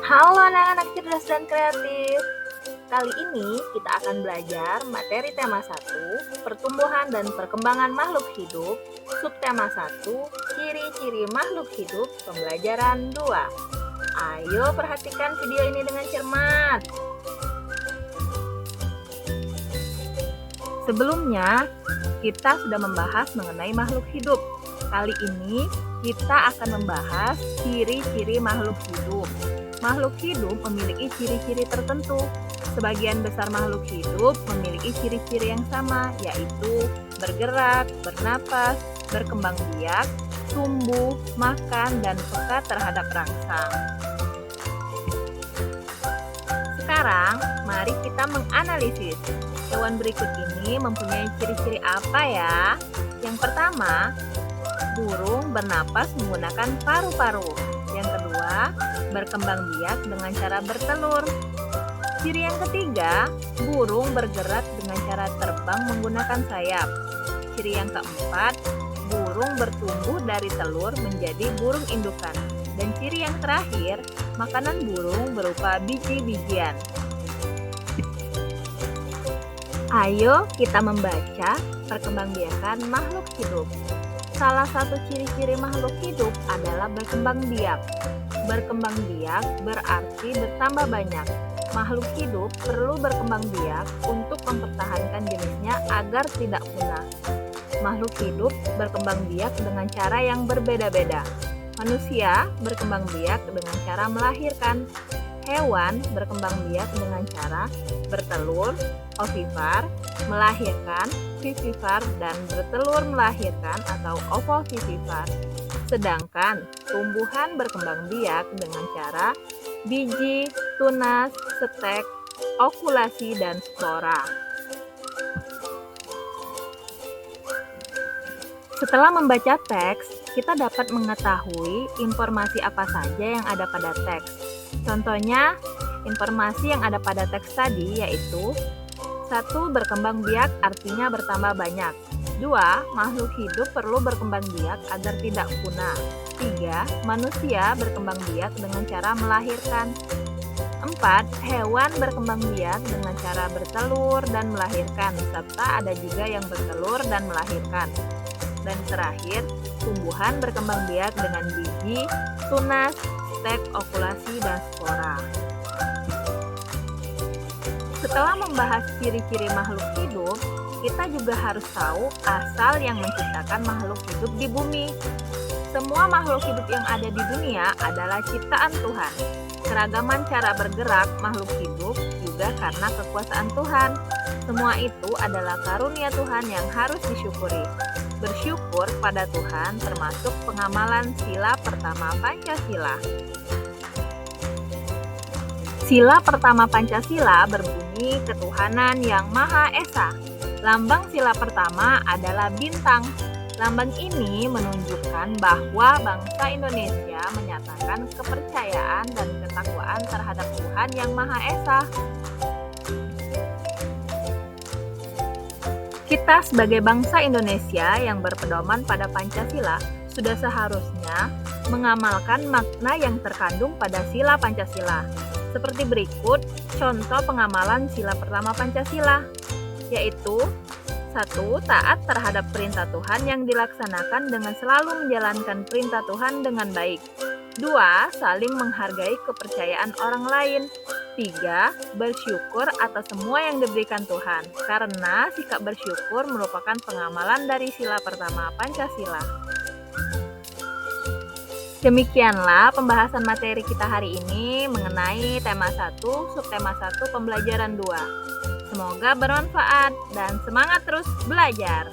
Halo anak-anak cerdas dan kreatif. Kali ini kita akan belajar materi tema 1, pertumbuhan dan perkembangan makhluk hidup, subtema 1, ciri-ciri makhluk hidup, pembelajaran 2. Ayo perhatikan video ini dengan cermat. Sebelumnya, kita sudah membahas mengenai makhluk hidup. Kali ini kita akan membahas ciri-ciri makhluk hidup. Makhluk hidup memiliki ciri-ciri tertentu. Sebagian besar makhluk hidup memiliki ciri-ciri yang sama, yaitu bergerak, bernapas, berkembang biak, tumbuh, makan, dan peka terhadap rangsang. Sekarang, mari kita menganalisis. Hewan berikut ini mempunyai ciri-ciri apa ya? Yang pertama, burung bernapas menggunakan paru-paru. Yang kedua, berkembang biak dengan cara bertelur. Ciri yang ketiga, burung bergerak dengan cara terbang menggunakan sayap. Ciri yang keempat, burung bertumbuh dari telur menjadi burung indukan. Dan ciri yang terakhir, makanan burung berupa biji-bijian. Ayo kita membaca perkembangbiakan makhluk hidup. Salah satu ciri-ciri makhluk hidup adalah berkembang biak. Berkembang biak berarti bertambah banyak. Makhluk hidup perlu berkembang biak untuk mempertahankan jenisnya agar tidak punah. Makhluk hidup berkembang biak dengan cara yang berbeda-beda. Manusia berkembang biak dengan cara melahirkan. Hewan berkembang biak dengan cara bertelur, ovipar, melahirkan, vivipar, dan bertelur melahirkan atau ovovivipar. Sedangkan tumbuhan berkembang biak dengan cara biji, tunas, stek, okulasi, dan spora. Setelah membaca teks, kita dapat mengetahui informasi apa saja yang ada pada teks. Contohnya, informasi yang ada pada teks tadi yaitu 1. Berkembang biak artinya bertambah banyak. 2. Makhluk hidup perlu berkembang biak agar tidak punah. 3. Manusia berkembang biak dengan cara melahirkan. 4. Hewan berkembang biak dengan cara bertelur dan melahirkan, serta ada juga yang bertelur dan melahirkan. Dan terakhir, tumbuhan berkembang biak dengan biji, tunas, stek, okulasi, dan spora. Setelah membahas ciri-ciri makhluk hidup, kita juga harus tahu asal yang menciptakan makhluk hidup di bumi. Semua makhluk hidup yang ada di dunia adalah ciptaan Tuhan. Keragaman cara bergerak makhluk hidup juga karena kekuasaan Tuhan. Semua itu adalah karunia Tuhan yang harus disyukuri. Bersyukur pada Tuhan termasuk pengamalan sila pertama Pancasila. Sila pertama Pancasila berbunyi ketuhanan yang Maha Esa. Lambang sila pertama adalah bintang. Lambang ini menunjukkan bahwa bangsa Indonesia menyatakan kepercayaan dan ketakwaan terhadap Tuhan yang Maha Esa. Kita sebagai bangsa Indonesia yang berpedoman pada Pancasila sudah seharusnya mengamalkan makna yang terkandung pada sila Pancasila. Seperti berikut contoh pengamalan sila pertama Pancasila, yaitu 1. Taat terhadap perintah Tuhan yang dilaksanakan dengan selalu menjalankan perintah Tuhan dengan baik. 2. Saling menghargai kepercayaan orang lain. 3. Bersyukur atas semua yang diberikan Tuhan, karena sikap bersyukur merupakan pengamalan dari sila pertama Pancasila. Demikianlah pembahasan materi kita hari ini mengenai tema 1, subtema 1, pembelajaran 2. Semoga bermanfaat dan semangat terus belajar.